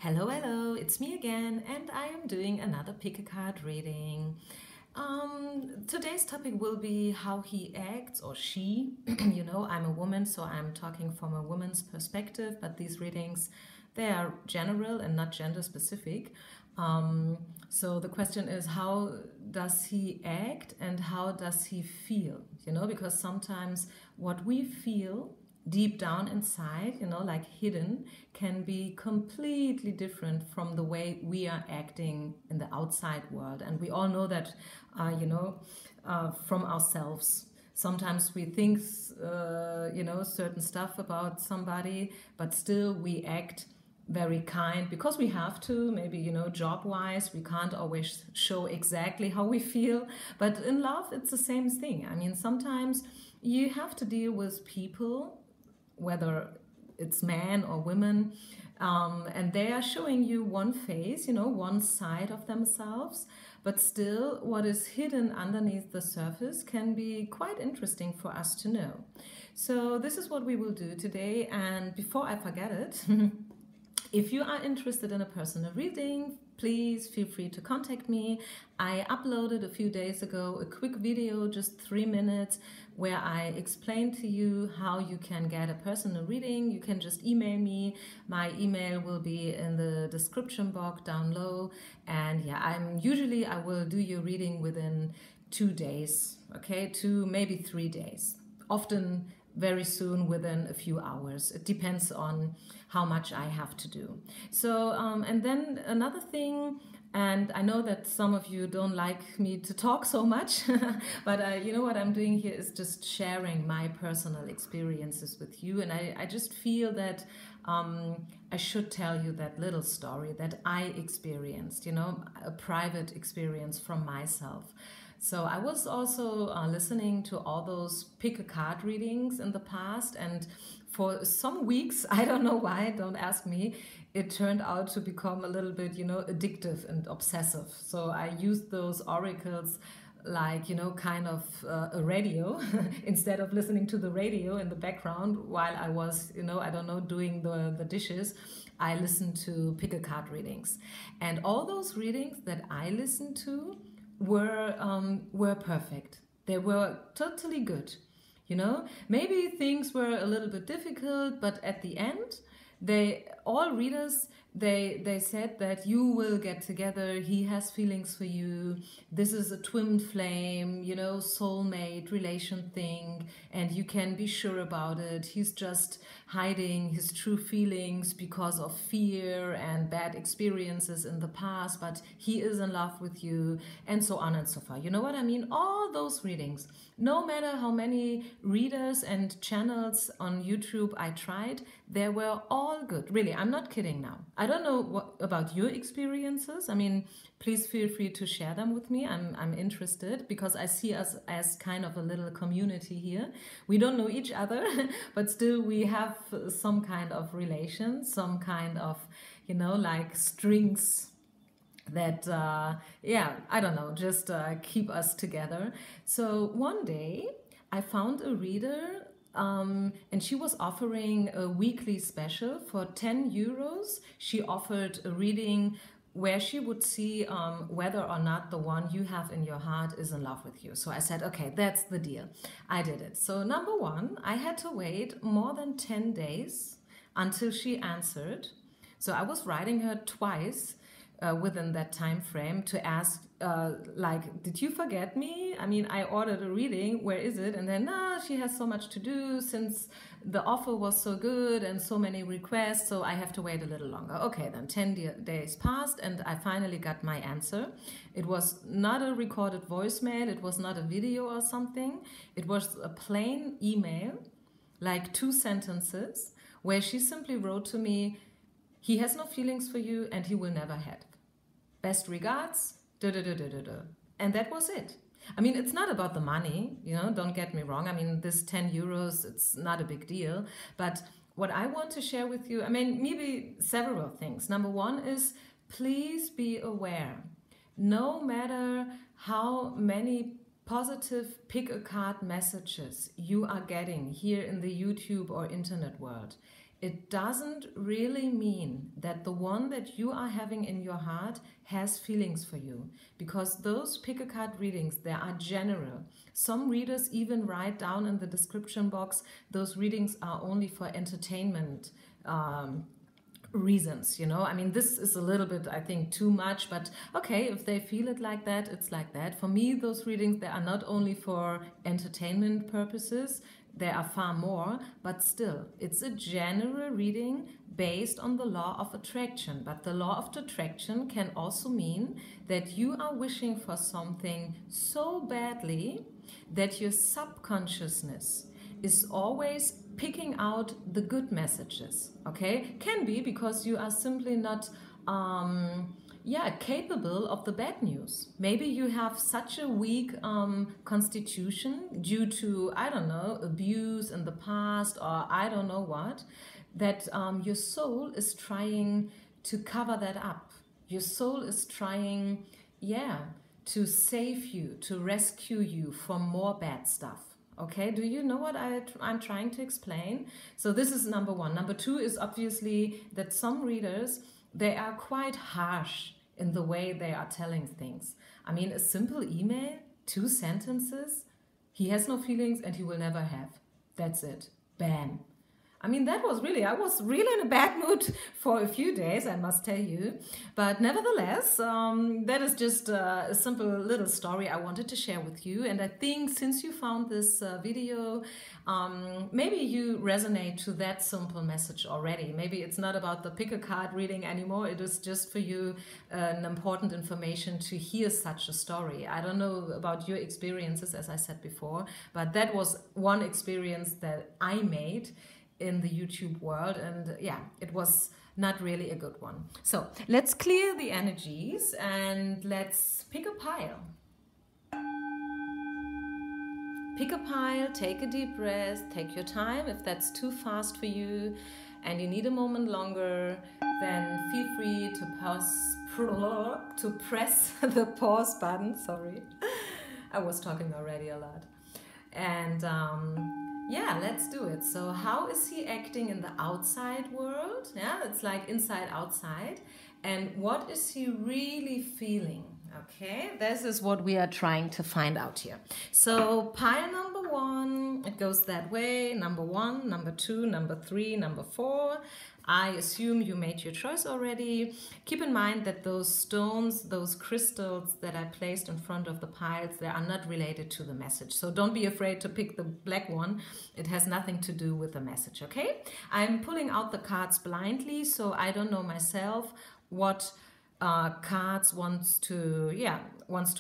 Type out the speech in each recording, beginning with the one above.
Hello, hello, it's me again, and I am doing another pick a card reading. Today's topic will be how he acts or she. I'm a woman, so I'm talking from a woman's perspective, but these readings, they are general and not gender specific. So the question is, how does he act and how does he feel? Because sometimes what we feel deep down inside, like hidden, can be completely different from the way we are acting in the outside world. And we all know that, from ourselves. Sometimes we think, certain stuff about somebody, but still we act very kind because we have to, maybe, job wise, we can't always show exactly how we feel. But in love, it's the same thing. I mean, sometimes you have to deal with people, whether it's men or women, and they are showing you one face, one side of themselves, but still what is hidden underneath the surface can be quite interesting for us to know. So this is what we will do today, and before I forget it, if you are interested in a personal reading, please feel free to contact me. I uploaded a few days ago a quick video, just 3 minutes, where I explained to you how you can get a personal reading. You can just email me. My email will be in the description box down low. And yeah, I will do your reading within 2 days, okay, 2 maybe 3 days. Often very soon, within a few hours. It depends on how much I have to do. So, and then another thing, and I know that some of you don't like me to talk so much, but what I'm doing here is just sharing my personal experiences with you. And I just feel that I should tell you that little story that I experienced, a private experience from myself. So I was also listening to all those pick a card readings in the past, and for some weeks, I don't know why, don't ask me, it turned out to become a little bit, addictive and obsessive. So I used those oracles like, kind of a radio instead of listening to the radio in the background while I was, doing the dishes. I listened to pick a card readings, and all those readings that I listened to were perfect. They were totally good. Maybe things were a little bit difficult, but at the end, all readers said that you will get together. He has feelings for you. This is a twin flame, soulmate relation thing, and you can be sure about it. He's just hiding his true feelings because of fear and bad experiences in the past, but he is in love with you, and so on and so forth. You know what I mean? All those readings, no matter how many readers and channels on YouTube I tried, they were all good. Really, I'm not kidding now. I don't know what about your experiences. I mean, please feel free to share them with me. I'm interested because I see us as kind of a little community here. We don't know each other, but still we have some kind of relation, some kind of, like strings that, I don't know, just keep us together. So one day I found a reader, and she was offering a weekly special for 10 euros. She offered a reading where she would see whether or not the one you have in your heart is in love with you. So I said, okay, that's the deal. I did it. So number one, I had to wait more than 10 days until she answered. So I was writing her twice within that time frame to ask, did you forget me? I mean, I ordered a reading, where is it? And then, she has so much to do since the offer was so good and so many requests, so I have to wait a little longer. Okay, then 10 days passed and I finally got my answer. It was not a recorded voicemail, it was not a video or something. It was a plain email, like 2 sentences, where she simply wrote to me, he has no feelings for you and he will never have. Best regards, and that was it. I mean, it's not about the money, don't get me wrong. I mean, this 10 euros, it's not a big deal. But what I want to share with you, I mean, maybe several things. Number one is, please be aware. No matter how many positive pick a card messages you are getting here in the YouTube or internet world, it doesn't really mean that the one that you are having in your heart has feelings for you, because those pick a card readings, they are general. Some readers even write down in the description box, those readings are only for entertainment reasons, you know. I mean, this is a little bit, I think, too much, but okay, if they feel it like that, it's like that. For me, those readings, they are not only for entertainment purposes, there are far more, but still, it's a general reading based on the law of attraction. But the law of attraction can also mean that you are wishing for something so badly that your subconsciousness is always picking out the good messages, okay? Can be because you are simply not capable of the bad news. Maybe you have such a weak constitution due to, I don't know, abuse in the past, or I don't know what, that your soul is trying to cover that up. Your soul is trying, to save you, to rescue you from more bad stuff. Okay, do you know what I'm trying to explain? So this is number one. Number two is obviously that some readers, they are quite harsh in the way they are telling things. I mean, a simple email, 2 sentences, he has no feelings and he will never have. That's it. Bam. I mean, I was really in a bad mood for a few days, I must tell you. But nevertheless, that is just a simple little story I wanted to share with you. And I think since you found this video, maybe you resonate to that simple message already. Maybe it's not about the pick a card reading anymore. It is just for you an important information to hear such a story. I don't know about your experiences, as I said before, but that was one experience that I made in the YouTube world, and it was not really a good one. So let's clear the energies and let's pick a pile. Pick a pile, take a deep breath, take your time. If that's too fast for you and you need a moment longer, then feel free to press the pause button. Sorry, I was talking already a lot. And let's do it. So how is he acting in the outside world? Yeah, it's like inside, outside. And what is he really feeling? Okay, this is what we are trying to find out here. So pile number 1, it goes that way. Number 1, number 2, number 3, number 4. I assume you made your choice already. Keep in mind that those stones, those crystals that I placed in front of the piles, they are not related to the message. So don't be afraid to pick the black one. It has nothing to do with the message, okay? I'm pulling out the cards blindly, so I don't know myself what cards wants to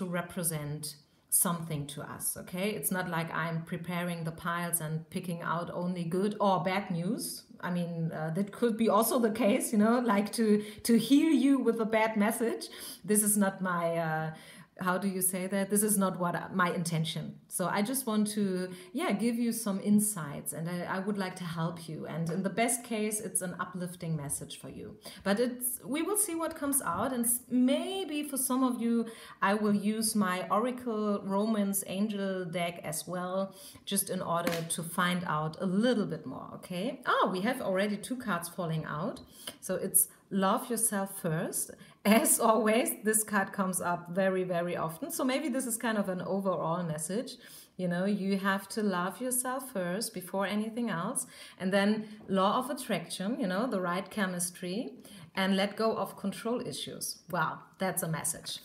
represent something to us, okay? It's not like I'm preparing the piles and picking out only good or bad news. I mean, that could be also the case, you know, like to heal you with a bad message. This is not my how do you say that? This is not what my intention. So I just want to, give you some insights, and I would like to help you. And in the best case, it's an uplifting message for you. But we will see what comes out. And maybe for some of you, I will use my Oracle Romance Angel deck as well, just in order to find out a little bit more, okay? Oh, we have already 2 cards falling out. So it's Love Yourself First. As always, this card comes up very, very often. So maybe this is kind of an overall message. You know, you have to love yourself first before anything else. And then law of attraction, you know, the right chemistry, and let go of control issues. Wow, that's a message.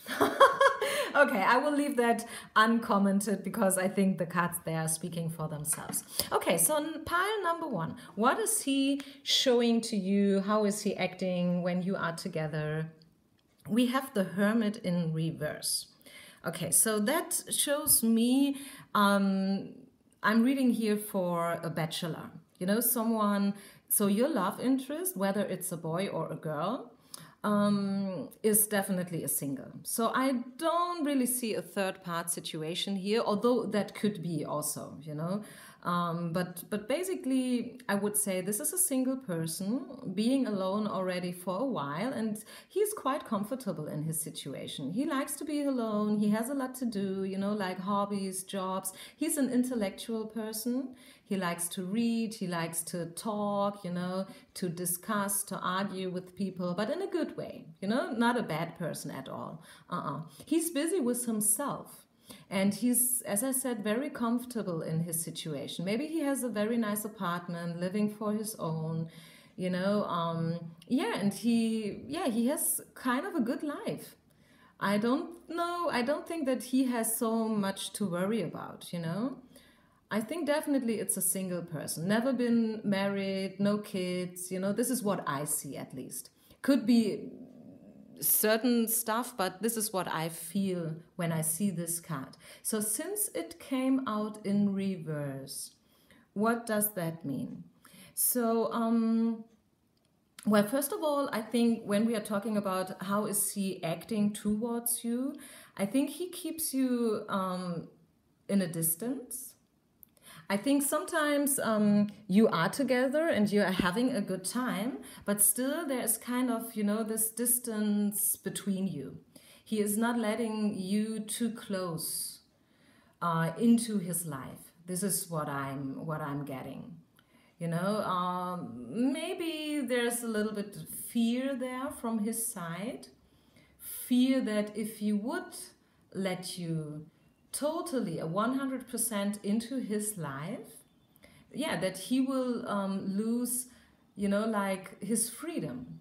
Okay, I will leave that uncommented because I think the cards there are speaking for themselves. Okay, so pile number 1. What is he showing to you? How is he acting when you are together? We have the Hermit in reverse. Okay, so that shows me, I'm reading here for a bachelor. You know, someone, so your love interest, whether it's a boy or a girl, is definitely a single. So I don't really see a third part situation here, although that could be also, you know. But basically, I would say this is a single person being alone already for a while, and he's quite comfortable in his situation. He likes to be alone. He has a lot to do, like hobbies, jobs. He's an intellectual person. He likes to read. He likes to talk, to discuss, to argue with people, but in a good way, not a bad person at all. He's busy with himself. And he's, as I said, very comfortable in his situation. Maybe he has a very nice apartment, living for his own, and he has kind of a good life. I don't know. I don't think that he has so much to worry about, I think definitely it's a single person. Never been married, no kids, this is what I see at least. Could be certain stuff, but this is what I feel when I see this card. So since it came out in reverse, what does that mean? So, well, first of all, I think when we are talking about how is he acting towards you, I think he keeps you in a distance. I think sometimes you are together and you are having a good time, but still there's kind of, this distance between you. He is not letting you too close into his life. This is what I'm getting. Maybe there's a little bit of fear there from his side. Fear that if he would let you totally 100% into his life, that he will lose, like his freedom.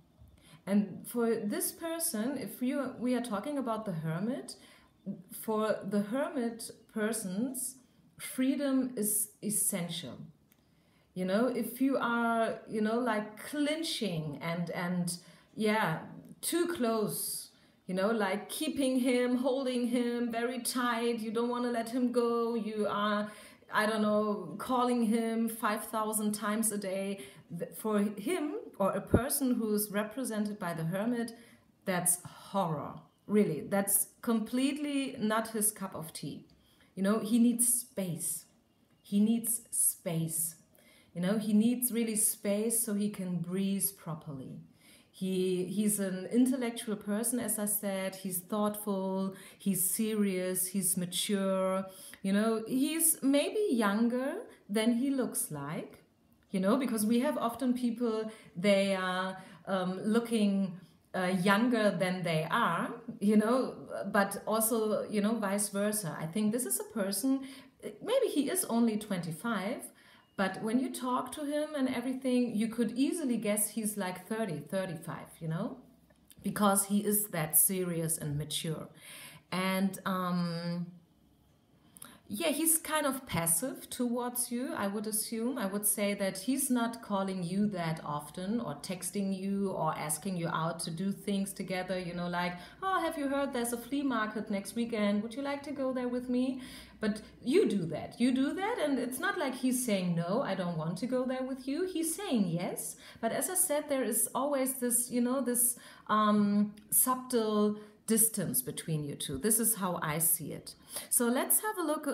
And for this person, if we are talking about the hermit, for the hermit persons, freedom is essential. If you are, like clinching and too close, like keeping him, holding him very tight. You don't want to let him go. You are, I don't know, calling him 5,000 times a day. For him, or a person who's represented by the hermit, that's horror. Really, that's completely not his cup of tea. He needs space. He needs space. He needs really space so he can breathe properly. He's an intellectual person, as I said. He's thoughtful, he's serious, he's mature. He's maybe younger than he looks like, because we have often people, they are looking younger than they are, but also, vice versa. I think this is a person, maybe he is only 25, but when you talk to him and everything, you could easily guess he's like 30, 35, because he is that serious and mature. And he's kind of passive towards you, I would assume. I would say that he's not calling you that often or texting you or asking you out to do things together, like, oh, have you heard there's a flea market next weekend? Would you like to go there with me? But you do that, and it's not like he's saying, no, I don't want to go there with you. He's saying yes. But as I said, there is always this, this subtle distance between you two. This is how I see it. So let's have a look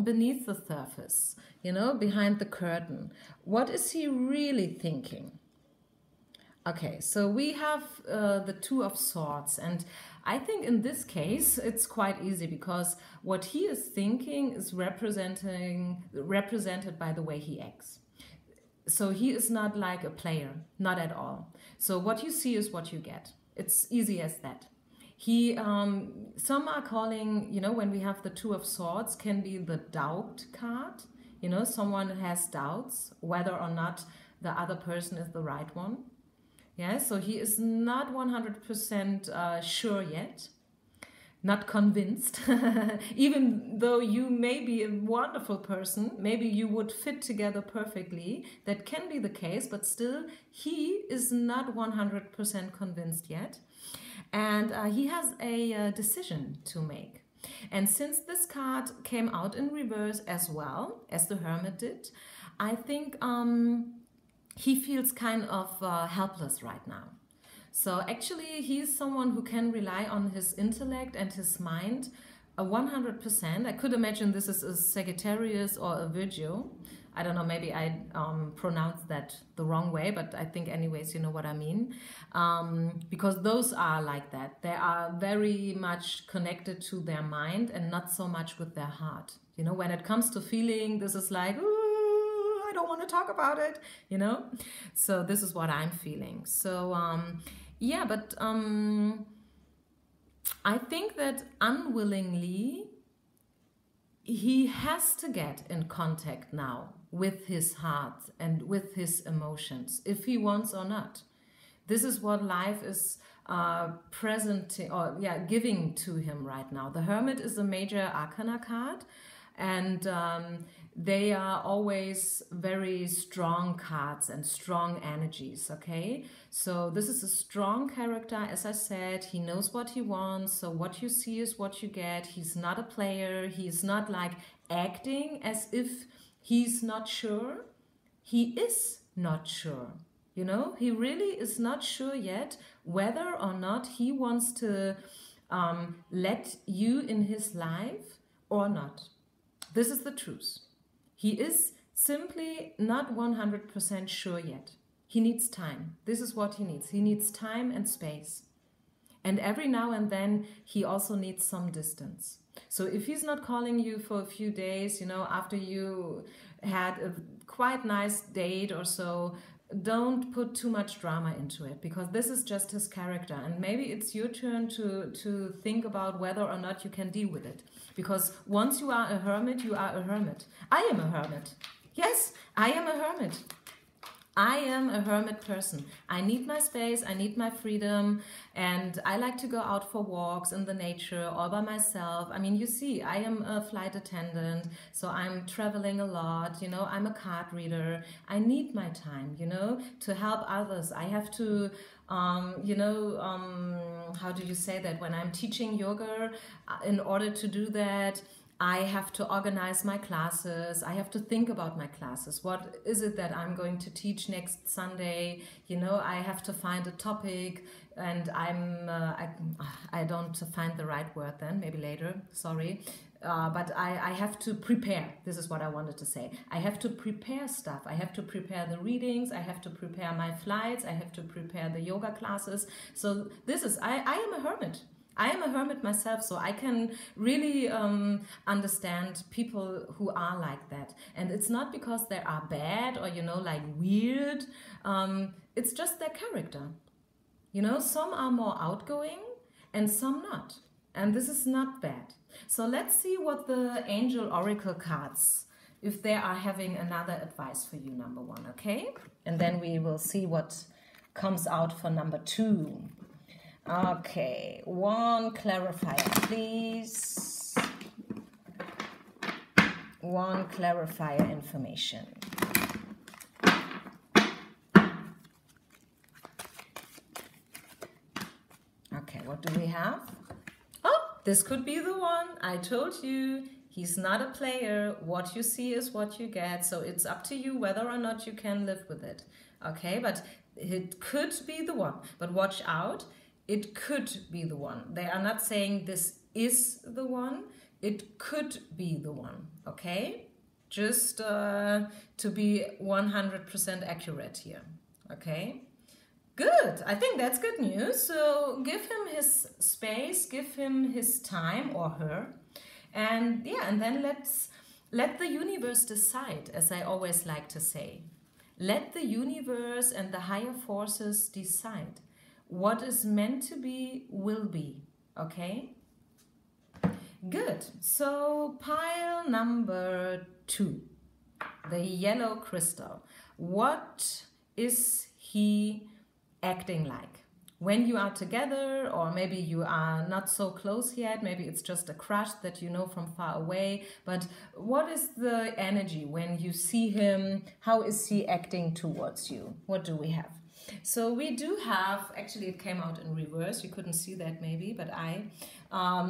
beneath the surface, behind the curtain. What is he really thinking? Okay, so we have the Two of Swords, and I think in this case it's quite easy because what he is thinking is represented by the way he acts. So he is not like a player, not at all. So what you see is what you get. It's easy as that. He, some are calling, when we have the Two of Swords, can be the doubt card. Someone has doubts whether or not the other person is the right one. Yeah, so he is not 100% sure yet, not convinced. Even though you may be a wonderful person, maybe you would fit together perfectly. That can be the case, but still he is not 100% convinced yet. And he has a decision to make. And since this card came out in reverse as well as the Hermit did, I think he feels kind of helpless right now. So actually he's someone who can rely on his intellect and his mind, a 100%. I could imagine this is a Sagittarius or a Virgo. I don't know, maybe I pronounced that the wrong way, but I think anyways, you know what I mean. Because those are like that. They are very much connected to their mind and not so much with their heart. You know, when it comes to feeling, this is like, ooh, I don't want to talk about it, you know. So this is what I'm feeling. So yeah, but I think that unwillingly he has to get in contact now with his heart and with his emotions, if he wants or not. This is what life is giving to him right now. The Hermit is a major arcana card, and they are always very strong cards and strong energies, okay? So this is a strong character, as I said. He knows what he wants, so what you see is what you get. He's not a player. He's not like acting as if he's not sure. He is not sure. You know, he really is not sure yet whether or not he wants to let you in his life or not. This is the truth. He is simply not 100% sure yet. He needs time. This is what he needs. He needs time and space. And every now and then, he also needs some distance. So if he's not calling you for a few days, you know, after you had a quite nice date or so, don't put too much drama into it, because this is just his character. And maybe it's your turn to think about whether or not you can deal with it. Because once you are a hermit, you are a hermit. I am a hermit. Yes, I am a hermit. I am a hermit person. I need my space, I need my freedom, and I like to go out for walks in the nature all by myself. I mean, you see, I am a flight attendant, so I'm traveling a lot, you know, I'm a card reader. I need my time, you know, to help others. I have to, how do you say that? When I'm teaching yoga, in order to do that, I have to organize my classes. I have to think about my classes. What is it that I'm going to teach next Sunday? You know, I have to find a topic, and I don't find the right word then, maybe later, sorry. But I have to prepare. This is what I wanted to say. I have to prepare stuff. I have to prepare the readings. I have to prepare my flights. I have to prepare the yoga classes. So this is, I am a hermit. I am a hermit myself, so I can really understand people who are like that. And it's not because they are bad or, you know, like weird. It's just their character. You know, some are more outgoing and some not. And this is not bad. So let's see what the Angel Oracle cards, if they are having another advice for you, number one, okay? And then we will see what comes out for number two. Okay, one clarifier, please. One clarifier information. Okay, what do we have? Oh, this could be the one. I told you, he's not a player. What you see is what you get. So it's up to you whether or not you can live with it. Okay, but it could be the one. But watch out. It could be the one. They are not saying this is the one. It could be the one, okay? Just to be 100% accurate here, okay? Good, I think that's good news. So give him his space, give him his time, or her. And yeah, and then let the universe decide, as I always like to say. Let the universe and the higher forces decide. What is meant to be will be, okay? Good. So pile number 2, the yellow crystal. What is he acting like? When you are together, or maybe you are not so close yet, maybe it's just a crush that you know from far away, but what is the energy when you see him? How is he acting towards you? What do we have? So we do have, actually it came out in reverse, you couldn't see that maybe, but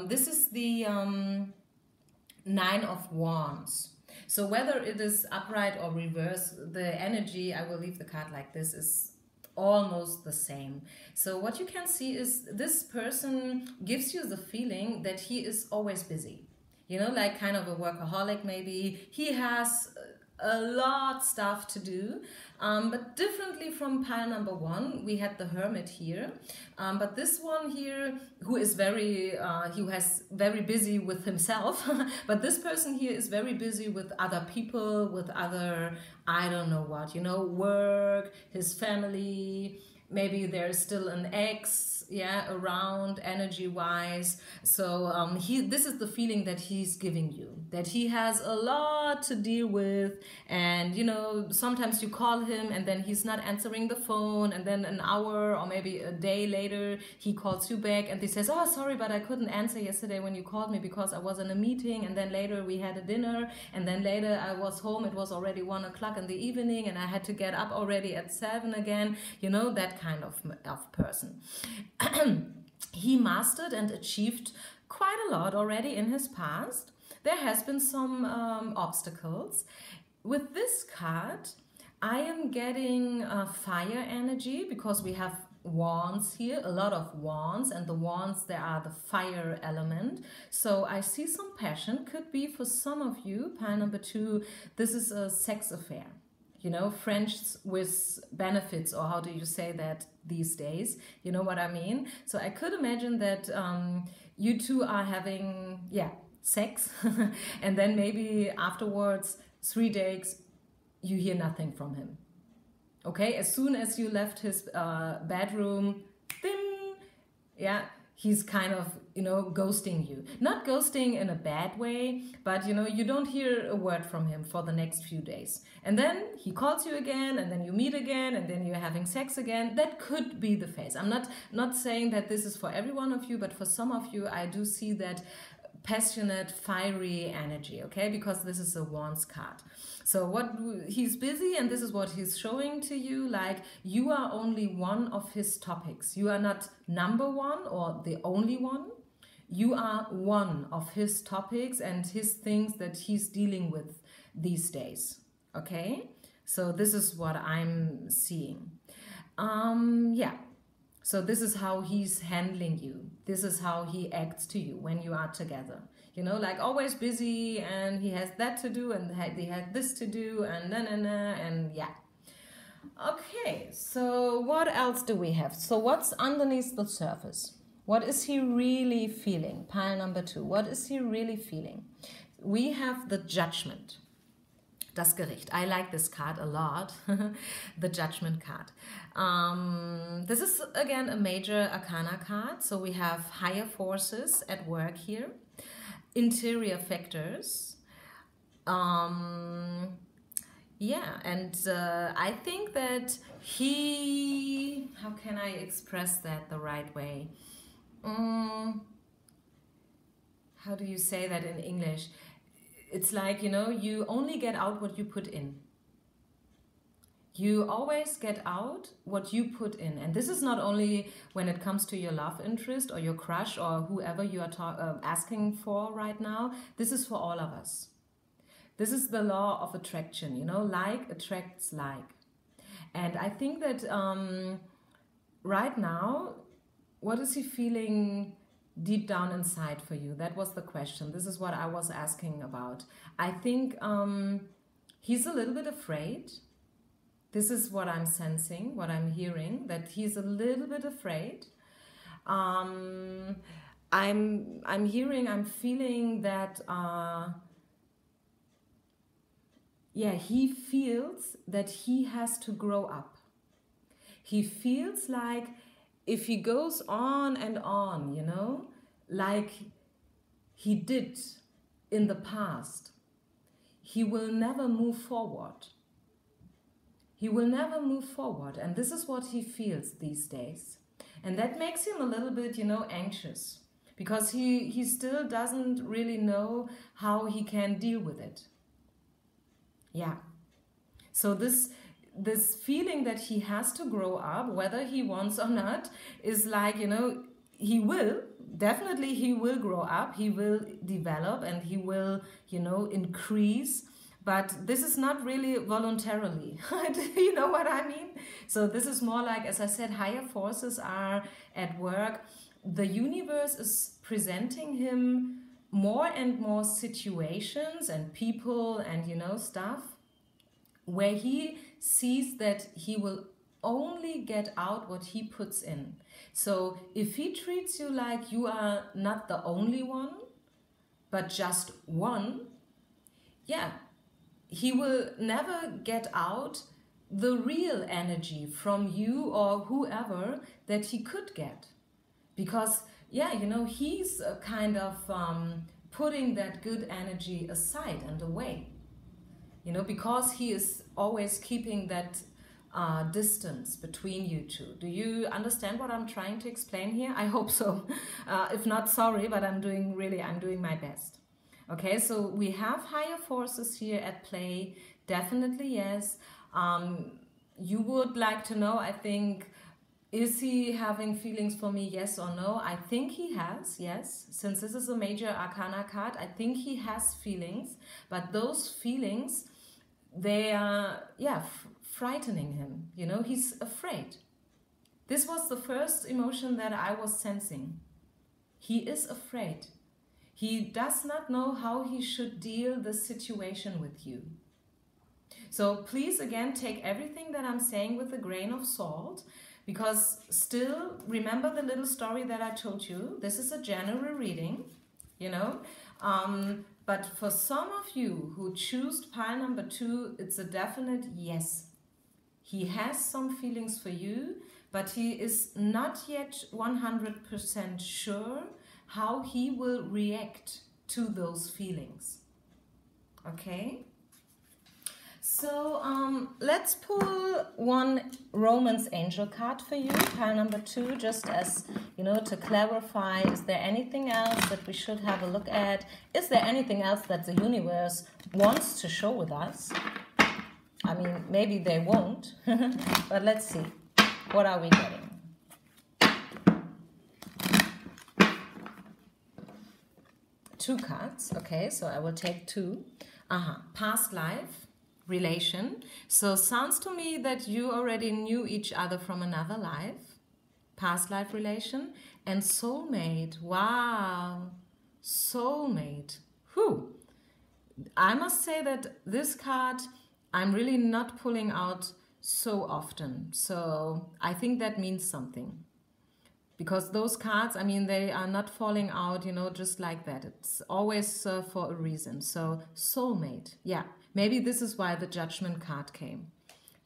this is the 9 of Wands. So whether it is upright or reverse, the energy, I will leave the card like this, is almost the same. So what you can see is this person gives you the feeling that he is always busy. You know, like kind of a workaholic maybe. He has a lot stuff to do, but differently from pile number one, we had the hermit here, but this one here who is very busy with himself but this person here is very busy with other people, with other, I don't know what, you know, work, his family, maybe there's still an ex, yeah, around energy wise. So this is the feeling that he's giving you, that he has a lot to deal with. And you know, sometimes you call him and then he's not answering the phone, and then an hour or maybe a day later he calls you back and he says, oh sorry, but I couldn't answer yesterday when you called me because I was in a meeting, and then later we had a dinner, and then later I was home, it was already 1 o'clock in the evening and I had to get up already at 7 again. You know, that kind of person. He mastered and achieved quite a lot already in his past. There has been some obstacles. With this card, I am getting fire energy because we have wands here, a lot of wands, and the wands, they are the fire element. So I see some passion. Could be for some of you, pile number 2, this is a sex affair. You know, friends with benefits, or how do you say that these days? You know what I mean? So I could imagine that you two are having, yeah, sex, and then maybe afterwards, 3 days, you hear nothing from him. Okay, as soon as you left his bedroom, ding, yeah, he's kind of, you know, ghosting you. Not ghosting in a bad way, but, you know, you don't hear a word from him for the next few days. And then he calls you again, and then you meet again, and then you're having sex again. That could be the phase. I'm not saying that this is for every one of you, but for some of you, I do see that passionate, fiery energy, okay? Because this is a wands card. So he's busy, and this is what he's showing to you, like you are only one of his topics. You are not number one or the only one. You are one of his topics and his things that he's dealing with these days, okay? So this is what I'm seeing. Yeah. So this is how he's handling you. This is how he acts to you when you are together. You know, like always busy, and he has that to do, and he has this to do, and and yeah. Okay, so what else do we have? So what's underneath the surface? What is he really feeling? Pile number 2. What is he really feeling? We have the Judgment. Das Gericht. I like this card a lot. The Judgment card. This is again a major arcana card. So we have higher forces at work here. Interior factors. Yeah, and I think that he... How can I express that the right way? How do you say that in English? It's like, you know, you only get out what you put in. You always get out what you put in. And this is not only when it comes to your love interest or your crush or whoever you are asking for right now. This is for all of us. This is the law of attraction, you know, like attracts like. And I think that right now, what is he feeling deep down inside for you? That was the question. This is what I was asking about. I think he's a little bit afraid. This is what I'm sensing, what I'm hearing, that he's a little bit afraid. I'm feeling that yeah, he feels that he has to grow up. He feels like if he goes on and on, you know, like he did in the past, he will never move forward. He will never move forward. And this is what he feels these days. And that makes him a little bit, you know, anxious, because he still doesn't really know how he can deal with it. Yeah. So this feeling that he has to grow up, whether he wants or not, is like, you know, he will grow up, he will develop, and he will, you know, increase. but this is not really voluntarily. You know what I mean? So this is more like, as I said, higher forces are at work. The universe is presenting him more and more situations and people and, you know, stuff where he sees that he will only get out what he puts in. So if he treats you like you are not the only one, but just one, yeah, he will never get out the real energy from you or whoever that he could get. Because, yeah, you know, he's kind of putting that good energy aside and away. You know, because he is always keeping that distance between you two. Do you understand what I'm trying to explain here? I hope so. If not, sorry, but I'm doing my best. Okay, so we have higher forces here at play. Definitely, yes. You would like to know, I think, is he having feelings for me, yes or no? I think he has, yes. Since this is a major arcana card, I think he has feelings. But those feelings, they are, yeah, frightening him. You know, he's afraid. This was the first emotion that I was sensing. He is afraid. He does not know how he should deal the situation with you. So please, again, take everything that I'm saying with a grain of salt, because still, remember the little story that I told you. This is a general reading, you know. But for some of you who choose pile number 2, it's a definite yes. He has some feelings for you, but he is not yet 100% sure how he will react to those feelings. Okay? So let's pull one Romance Angel card for you, pile number 2, just as, you know, to clarify, is there anything else that we should have a look at? Is there anything else that the universe wants to show with us? I mean, maybe they won't, but let's see. What are we getting? Two cards, okay, so I will take 2. Past life, relation. So sounds to me that you already knew each other from another life. Past life relation. And soulmate, wow, soulmate. Whew. I must say that this card I'm really not pulling out so often. So I think that means something. Because those cards, I mean, they are not falling out, you know, just like that. It's always for a reason. So, soulmate. Yeah, maybe this is why the Judgment card came.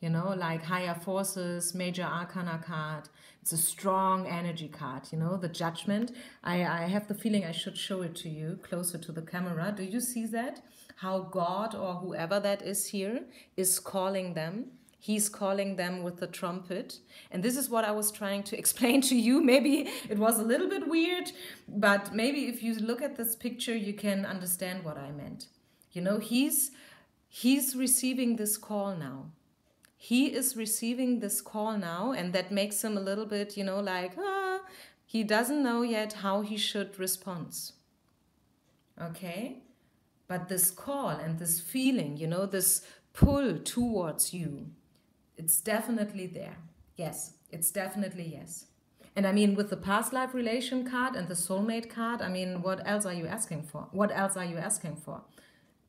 You know, like higher forces, major arcana card. It's a strong energy card, you know, the Judgment. I have the feeling I should show it to you closer to the camera. Do you see that? How God or whoever that is here is calling them. He's calling them with the trumpet. And this is what I was trying to explain to you. Maybe it was a little bit weird, but maybe if you look at this picture, you can understand what I meant. You know, he's receiving this call now. He is receiving this call now, and that makes him a little bit, you know, like, he doesn't know yet how he should respond. Okay? But this call and this feeling, you know, this pull towards you, it's definitely there. Yes, it's definitely yes. And I mean, with the past life relation card and the soulmate card, I mean, what else are you asking for? What else are you asking for?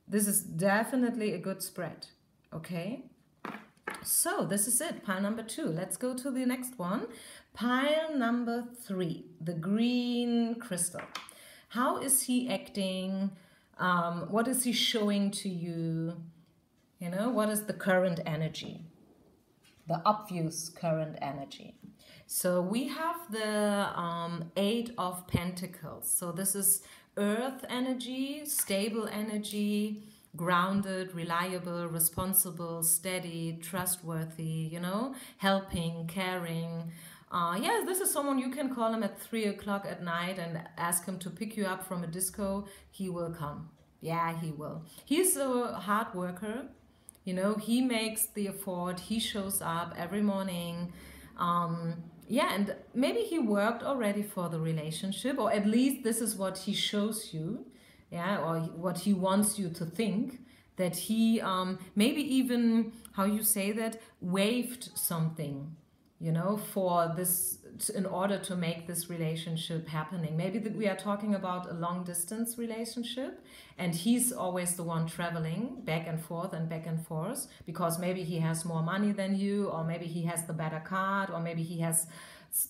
This is definitely a good spread. Okay? So this is it, pile number 2. Let's go to the next one. Pile number 3, the green crystal. How is he acting? What is he showing to you? You know, what is the current energy? The obvious current energy. So we have the 8 of Pentacles. So this is earth energy, stable energy, grounded, reliable, responsible, steady, trustworthy, you know, helping, caring. Yes, this is someone you can call him at 3 o'clock at night and ask him to pick you up from a disco. He will come. Yeah, he will. He's a hard worker. You know, he makes the effort. He shows up every morning. Yeah, and maybe he worked already for the relationship, or at least this is what he shows you. Yeah, or what he wants you to think, that he maybe even, how you say that, waived something, you know, for this, in order to make this relationship happening. Maybe that we are talking about a long distance relationship and he's always the one traveling back and forth because maybe he has more money than you, or maybe he has the better card, or maybe he has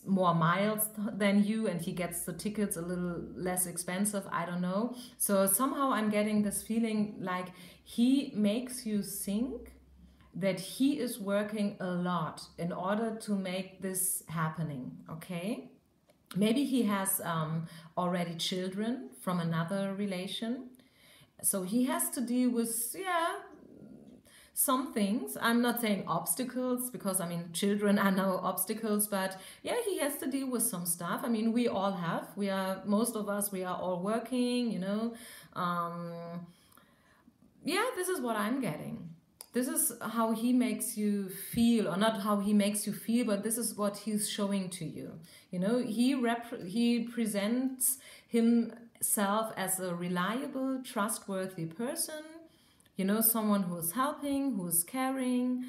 more miles than you and he gets the tickets a little less expensive, I don't know. So somehow I'm getting this feeling like he makes you think that he is working a lot in order to make this happening, okay? Maybe he has already children from another relation, so he has to deal with, some things. I'm not saying obstacles, because I mean children are no obstacles, but yeah, he has to deal with some stuff. I mean, we all have, most of us, we are all working, you know. This is what I'm getting. This is how he makes you feel, or not how he makes you feel, but this is what he's showing to you. You know, he presents himself as a reliable, trustworthy person. You know, someone who is helping, who is caring,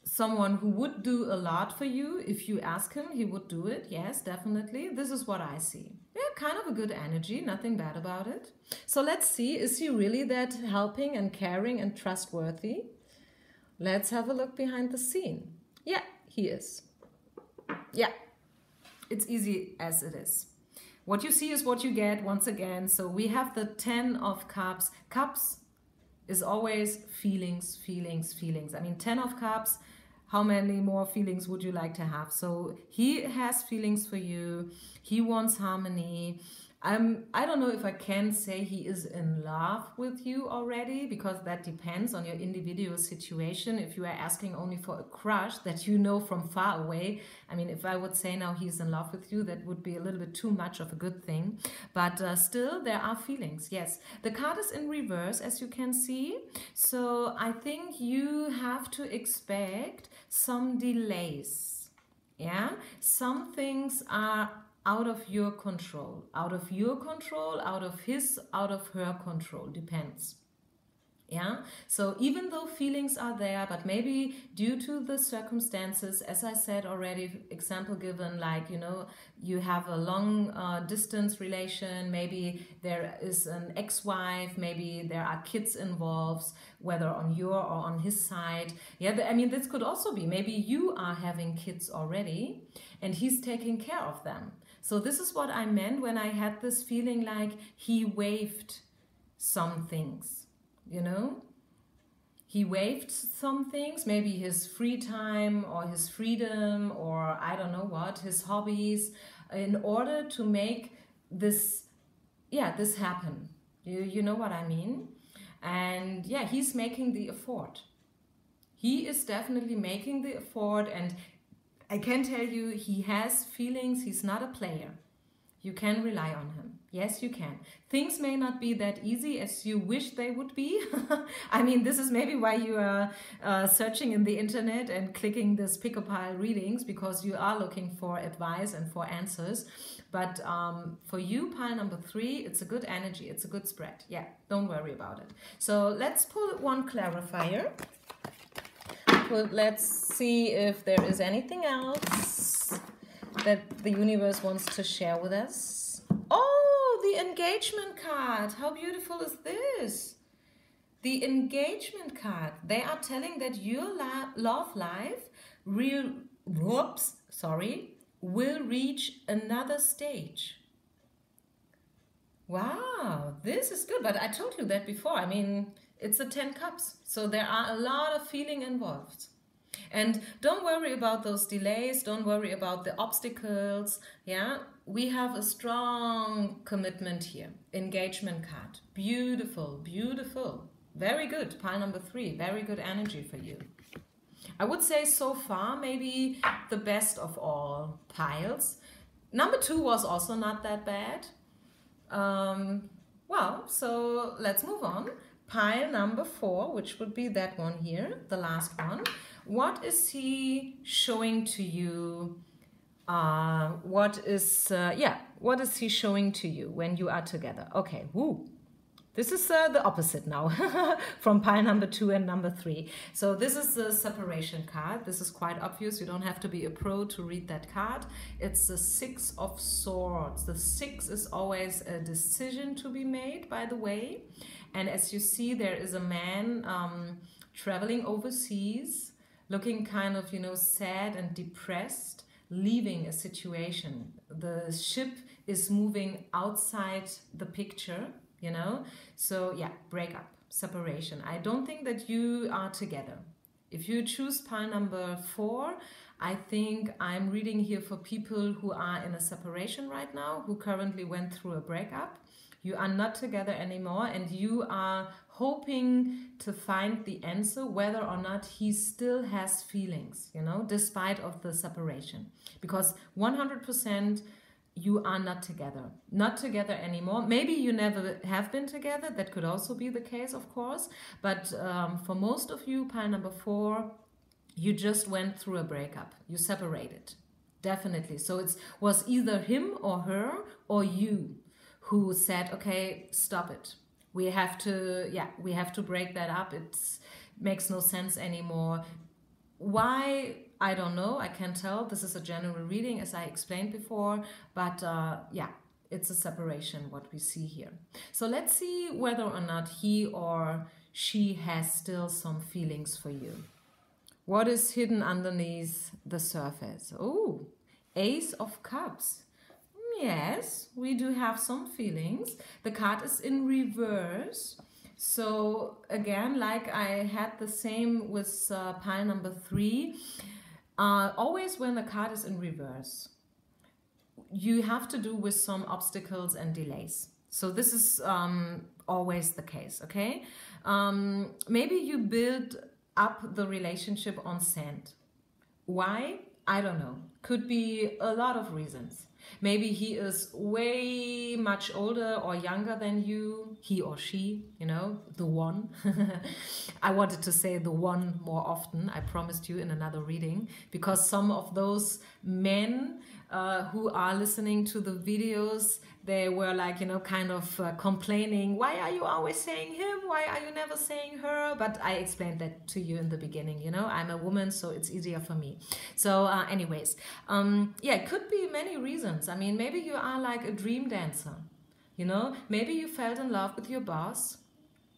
someone who would do a lot for you. If you ask him, he would do it. Yes, definitely. This is what I see. Yeah, kind of a good energy, nothing bad about it. So let's see, is he really that helping and caring and trustworthy? Let's have a look behind the scene. Yeah, he is. Yeah, it's easy as it is. What you see is what you get, once again. So we have the 10 of Cups. Cups is always feelings, feelings, feelings. I mean, 10 of Cups, how many more feelings would you like to have? So he has feelings for you. He wants harmony. I don't know if I can say he is in love with you already, because that depends on your individual situation. If you are asking only for a crush that you know from far away, I mean, if I would say now he's in love with you, that would be a little bit too much of a good thing. But still, there are feelings, yes. The card is in reverse, as you can see. So I think you have to expect some delays. Yeah, some things are out of your control, out of his, out of her control, depends. Yeah, so even though feelings are there, but maybe due to the circumstances, as I said already, example given, like, you know, you have a long distance relation, maybe there is an ex-wife, maybe there are kids involved, whether on your or on his side. Yeah, I mean, this could also be, maybe you are having kids already and he's taking care of them. So this is what I meant when I had this feeling like he waived some things. You know, he waived some things, maybe his free time or his freedom, or I don't know what, his hobbies, in order to make this, this happen. You know what I mean? And yeah, he's making the effort. He is definitely making the effort, and I can tell you, he has feelings. He's not a player. You can rely on him. Yes, you can. Things may not be that easy as you wish they would be. I mean, this is maybe why you are searching in the internet and clicking this pick-a-pile readings, because you are looking for advice and for answers. But for you, pile number 3, it's a good energy. It's a good spread. Yeah, don't worry about it. So let's pull one clarifier. Let's see if there is anything else that the universe wants to share with us. Oh, the engagement card. How beautiful is this? The engagement card. They are telling that your love life will reach another stage. Wow, this is good. But I told you that before. I mean, it's the 10 cups. So there are a lot of feeling involved. And don't worry about those delays. Don't worry about the obstacles. Yeah, we have a strong commitment here. Engagement card. Beautiful, beautiful. Very good. Pile number 3. Very good energy for you. I would say so far maybe the best of all piles. Number 2 was also not that bad. Well, so let's move on. Pile number 4, which would be that one here, the last one. What is he showing to you? What is he showing to you when you are together? Okay, woo. This is the opposite now from pile number 2 and number 3. So this is the separation card. This is quite obvious. You don't have to be a pro to read that card. It's the 6 of Swords. The 6 is always a decision to be made, by the way. And as you see, there is a man traveling overseas, looking kind of, you know, sad and depressed, leaving a situation. The ship is moving outside the picture. You know, so yeah, break up, separation. I don't think that you are together. If you choose pile number 4, I think I'm reading here for people who are in a separation right now, who currently went through a breakup. You are not together anymore, and you are hoping to find the answer whether or not he still has feelings, you know, despite of the separation. Because 100% you are not together anymore. Maybe you never have been together. That could also be the case, of course. But for most of you, pile number 4, you just went through a breakup. You separated, definitely. So it was either him or her or you who said, okay, stop it. We have to break that up. It makes no sense anymore. Why? I don't know, I can't tell. This is a general reading, as I explained before, but yeah, it's a separation, what we see here. So let's see whether or not he or she has still some feelings for you. What is hidden underneath the surface? Oh, Ace of Cups. Yes, we do have some feelings. The card is in reverse. So again, like I had the same with pile number 3, always when the card is in reverse, you have to do with some obstacles and delays. So this is always the case, okay? Maybe you build up the relationship on sand. Why? I don't know. Could be a lot of reasons. Maybe he is way much older or younger than you, he or she, you know, the one. I wanted to say the one more often, I promised you in another reading, because some of those men who are listening to the videos, they were like, you know, kind of complaining, why are you always saying him? Why are you never saying her? But I explained that to you in the beginning, you know, I'm a woman, so it's easier for me. So anyways, yeah, it could be many reasons. I mean, maybe you are like a dream dancer, you know, maybe you fell in love with your boss.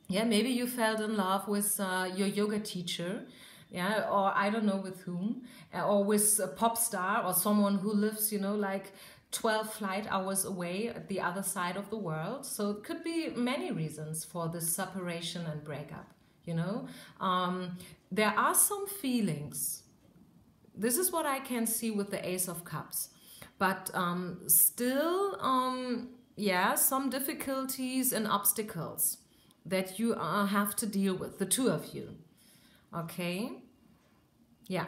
Yeah, maybe you fell in love with your yoga teacher. Yeah, or I don't know with whom, or with a pop star or someone who lives, you know, like 12 flight hours away at the other side of the world. So it could be many reasons for this separation and breakup, you know. There are some feelings. This is what I can see with the Ace of Cups. But still, yeah, some difficulties and obstacles that you have to deal with, the two of you. Okay, yeah.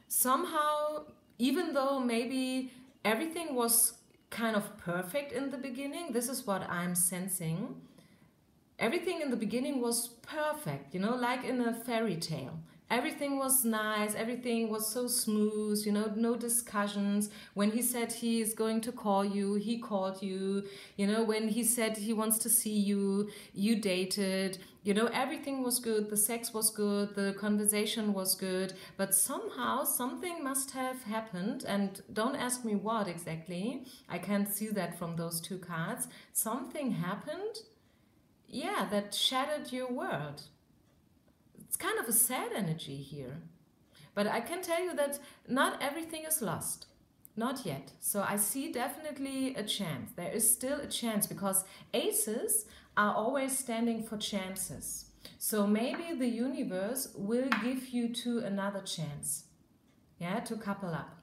Somehow, even though maybe everything was kind of perfect in the beginning, this is what I'm sensing. Everything in the beginning was perfect, you know, like in a fairy tale. Everything was nice, everything was so smooth, you know, no discussions. When he said he is going to call you, he called you. You know, when he said he wants to see you, you dated. You know, everything was good, the sex was good, the conversation was good. But somehow something must have happened, and don't ask me what exactly. I can't see that from those two cards. Something happened, yeah, that shattered your world. It's kind of a sad energy here. But I can tell you that not everything is lost. Not yet. So I see definitely a chance. There is still a chance, because aces are always standing for chances. So maybe the universe will give you two another chance. Yeah, to couple up.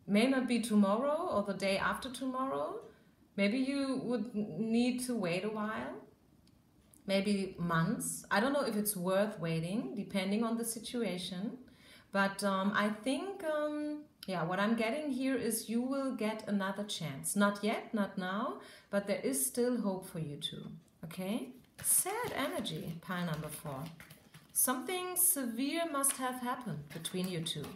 May not be tomorrow or the day after tomorrow. Maybe you would need to wait a while. Maybe months. I don't know if it's worth waiting, depending on the situation. But I think, yeah, what I'm getting here is you will get another chance. Not yet, not now, but there is still hope for you two. Okay? Sad energy, pile number 4. Something severe must have happened between you two.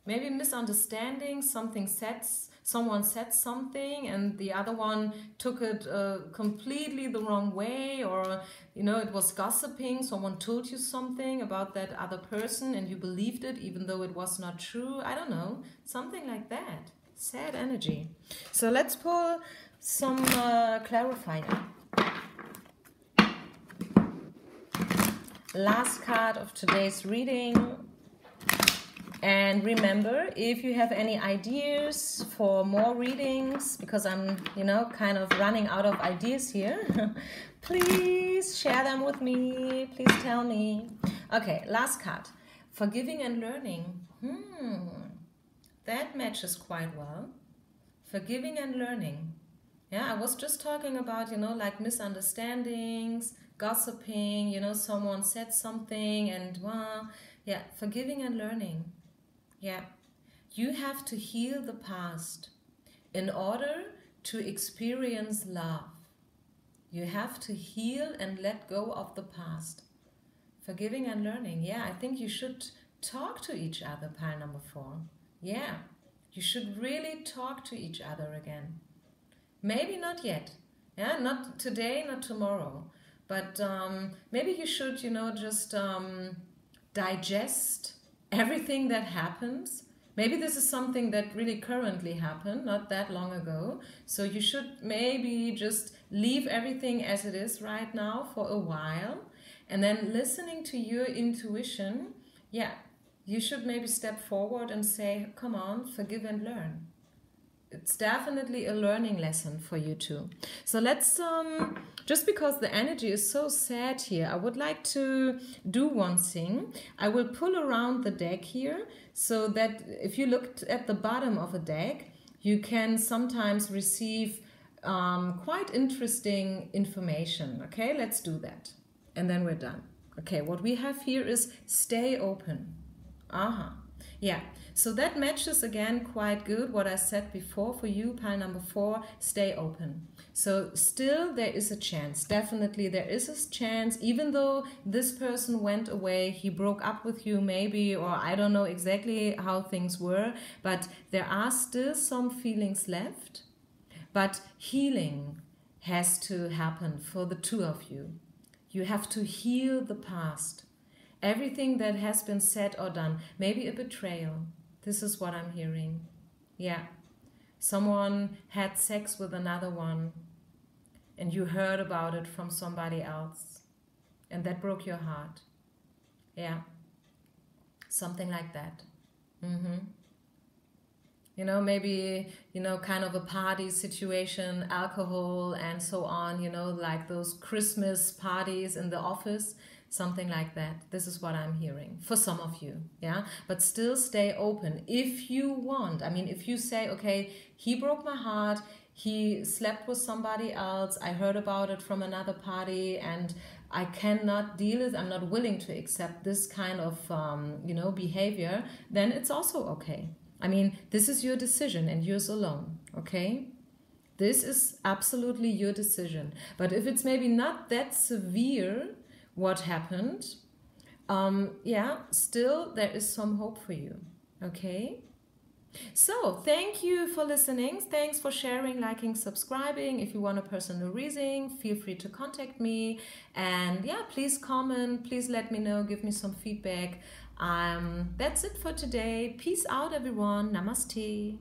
maybe misunderstanding, someone said something and the other one took it completely the wrong way, or it was gossiping, someone told you something about that other person and you believed it even though it was not true. I don't know, something like that. Sad energy. So let's pull some clarifier. Last card of today's reading. And remember, if you have any ideas for more readings, because I'm, kind of running out of ideas here, please share them with me. Please tell me. Okay, last card. Forgiving and learning. That matches quite well. Forgiving and learning. Yeah, I was just talking about, like misunderstandings, gossiping, someone said something and, yeah, forgiving and learning. Yeah, you have to heal the past in order to experience love. You have to heal and let go of the past. Forgiving and learning. Yeah, I think you should talk to each other, pile number 4. Yeah, you should really talk to each other again. Maybe not yet. Yeah, not today, not tomorrow. But maybe you should, just digest everything that happens. Maybe this is something that really currently happened, not that long ago. So you should maybe just leave everything as it is right now for a while. And then listening to your intuition, yeah, you should maybe step forward and say, come on, forgive and learn. It's definitely a learning lesson for you too. So let's, just because the energy is so sad here, I would like to do one thing. I will pull around the deck here so that if you looked at the bottom of a deck, you can sometimes receive quite interesting information. Okay, let's do that. And then we're done. Okay, what we have here is stay open. Yeah, so that matches again quite good what I said before for you, pile number 4, stay open. So still there is a chance, definitely there is a chance, even though this person went away, he broke up with you maybe, or I don't know exactly how things were, but there are still some feelings left, but healing has to happen for the two of you. You have to heal the past. Everything that has been said or done, maybe a betrayal. This is what I'm hearing. Yeah. Someone had sex with another one and you heard about it from somebody else and that broke your heart. Yeah. Something like that. Maybe, kind of a party situation, alcohol and so on, like those Christmas parties in the office. Something like that. This is what I'm hearing for some of you, yeah? But still stay open if you want. I mean, if you say, okay, he broke my heart, he slept with somebody else, I heard about it from another party and I cannot deal with, I'm not willing to accept this kind of, behavior, then it's also okay. I mean, this is your decision and yours alone, okay? This is absolutely your decision. But if it's maybe not that severe, what happened, still there is some hope for you, okay? So thank you for listening. Thanks for sharing, liking, subscribing. If you want a personal reading, feel free to contact me. And yeah, please comment, please let me know, give me some feedback. That's it for today. Peace out, everyone. Namaste.